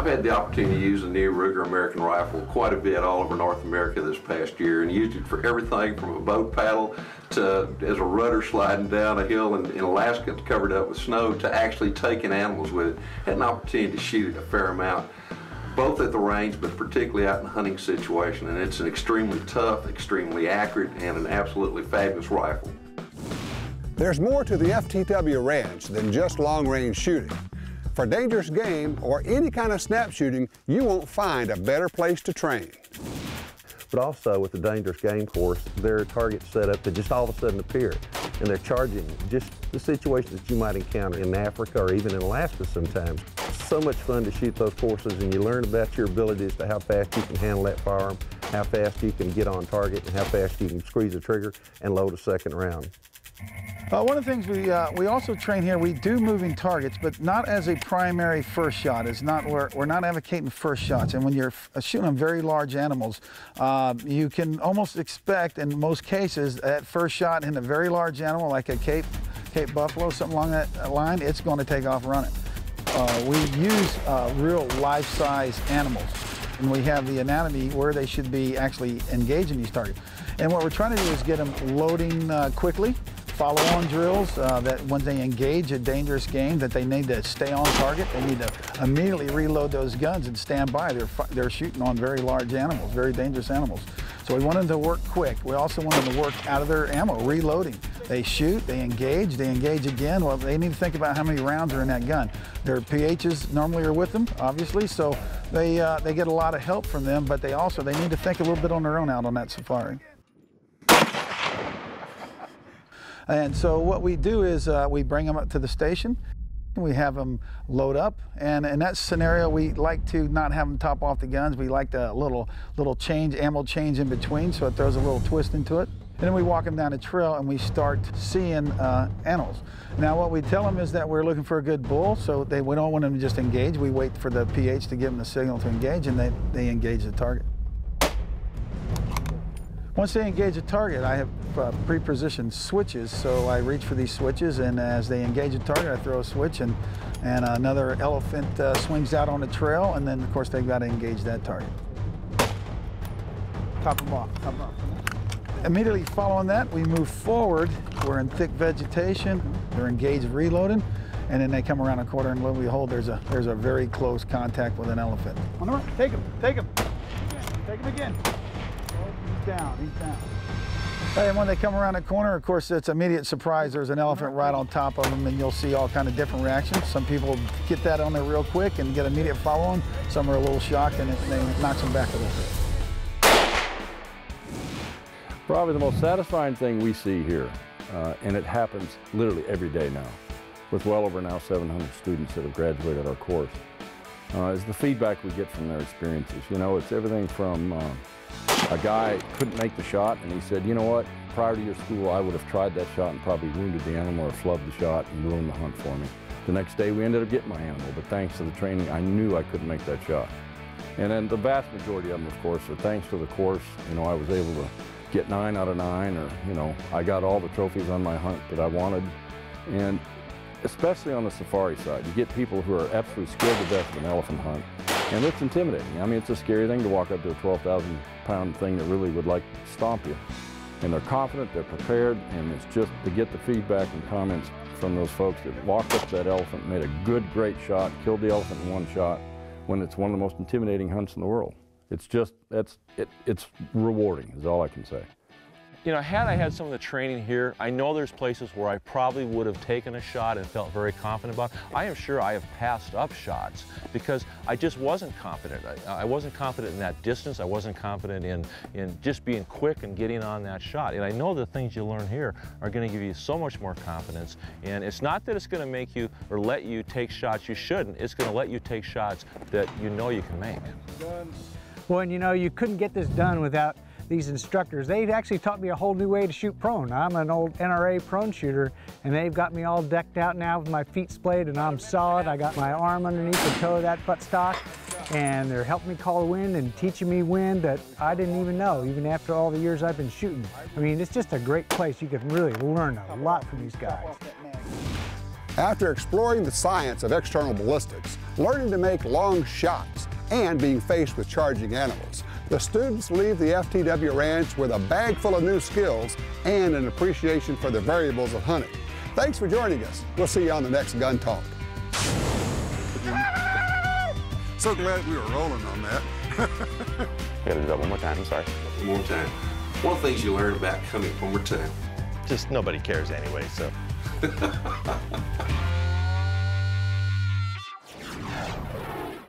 I've had the opportunity to use the new Ruger American rifle quite a bit all over North America this past year, and used it for everything from a boat paddle to as a rudder sliding down a hill in Alaska covered up with snow to actually taking animals with it. Had an opportunity to shoot it a fair amount, both at the range but particularly out in a hunting situation, and it's an extremely tough, extremely accurate, and an absolutely fabulous rifle. There's more to the FTW Ranch than just long-range shooting. For dangerous game or any kind of snap shooting, you won't find a better place to train. But also with the dangerous game course, there are targets set up that just all of a sudden appear, and they're charging just the situations that you might encounter in Africa or even in Alaska sometimes. It's so much fun to shoot those courses, and you learn about your abilities to how fast you can handle that firearm, how fast you can get on target, and how fast you can squeeze the trigger and load a second round. One of the things we also train here, we do moving targets, but not as a primary first shot. It's not, we're not advocating first shots. And when you're shooting on very large animals, you can almost expect, in most cases, that first shot in a very large animal, like a Cape buffalo, something along that line, it's going to take off running. We use real life-size animals, and we have the anatomy where they should be actually engaging these targets. And what we're trying to do is get them loading quickly, follow-on drills that when they engage a dangerous game, that they need to stay on target. They need to immediately reload those guns and stand by. They're shooting on very large animals, very dangerous animals. So we want them to work quick. We also want them to work out of their ammo, reloading. They shoot, they engage again. Well, they need to think about how many rounds are in that gun. Their PHs normally are with them, obviously, so they get a lot of help from them, but they need to think a little bit on their own out on that safari. And so what we do is we bring them up to the station. We have them load up, and in that scenario, we like to not have them top off the guns. We like the little ammo change in between, so it throws a little twist into it. And then we walk them down the trail, and we start seeing animals. Now, what we tell them is that we're looking for a good bull, so we don't want them to just engage. We wait for the PH to give them the signal to engage, and they engage the target. Once they engage a target, I have pre-positioned switches, so I reach for these switches, and as they engage a target, I throw a switch, and another elephant swings out on the trail, and then, of course, they've got to engage that target. Top them off, top them off. Immediately following that, we move forward. We're in thick vegetation. They're engaged reloading, and then they come around a corner, and lo and behold, there's a very close contact with an elephant. On the right, take him, take him. Take him again. He's down, he's down. And when they come around the corner, of course, it's immediate surprise. There's an elephant right on top of them, and you'll see all kind of different reactions. Some people get that on there real quick and get immediate follow-on. Some are a little shocked, and it knocks them back a little bit. Probably the most satisfying thing we see here, and it happens literally every day now, with well over now 700 students that have graduated our course, is the feedback we get from their experiences. You know, it's everything from a guy couldn't make the shot, and he said, you know what, prior to your school, I would have tried that shot and probably wounded the animal or flubbed the shot and ruined the hunt for me. The next day, we ended up getting my animal, but thanks to the training, I knew I couldn't make that shot. And then the vast majority of them, of course, are thanks to the course. You know, I was able to get 9 out of 9, or, you know, I got all the trophies on my hunt that I wanted. And especially on the safari side, you get people who are absolutely scared to death of an elephant hunt. And it's intimidating. I mean, it's a scary thing to walk up to a 12,000-pound thing that really would like to stomp you. And they're confident, they're prepared, and it's just to get the feedback and comments from those folks that walked up to that elephant, made a good, great shot, killed the elephant in one shot, when it's one of the most intimidating hunts in the world. It's just, it's rewarding, is all I can say. You know, had I had some of the training here, I know there's places where I probably would have taken a shot and felt very confident about it. I am sure I have passed up shots because I just wasn't confident. I wasn't confident in that distance. I wasn't confident in just being quick and getting on that shot. And I know the things you learn here are going to give you so much more confidence. And it's not that it's going to make you or let you take shots you shouldn't. It's going to let you take shots that you know you can make. Well, and you know, you couldn't get this done without these instructors. They've actually taught me a whole new way to shoot prone. I'm an old NRA prone shooter, and they've got me all decked out now with my feet splayed, and I'm solid. I got my arm underneath the toe of that buttstock, and they're helping me call wind and teaching me wind that I didn't even know, even after all the years I've been shooting. I mean, it's just a great place. You can really learn a lot from these guys. After exploring the science of external ballistics, learning to make long shots, and being faced with charging animals, the students leave the FTW Ranch with a bag full of new skills and an appreciation for the variables of hunting. Thanks for joining us. We'll see you on the next Gun Talk. So glad we were rolling on that. I gotta do that one more time, I'm sorry. One more time. One of the things you learn about hunting one more time. Just nobody cares anyway, so.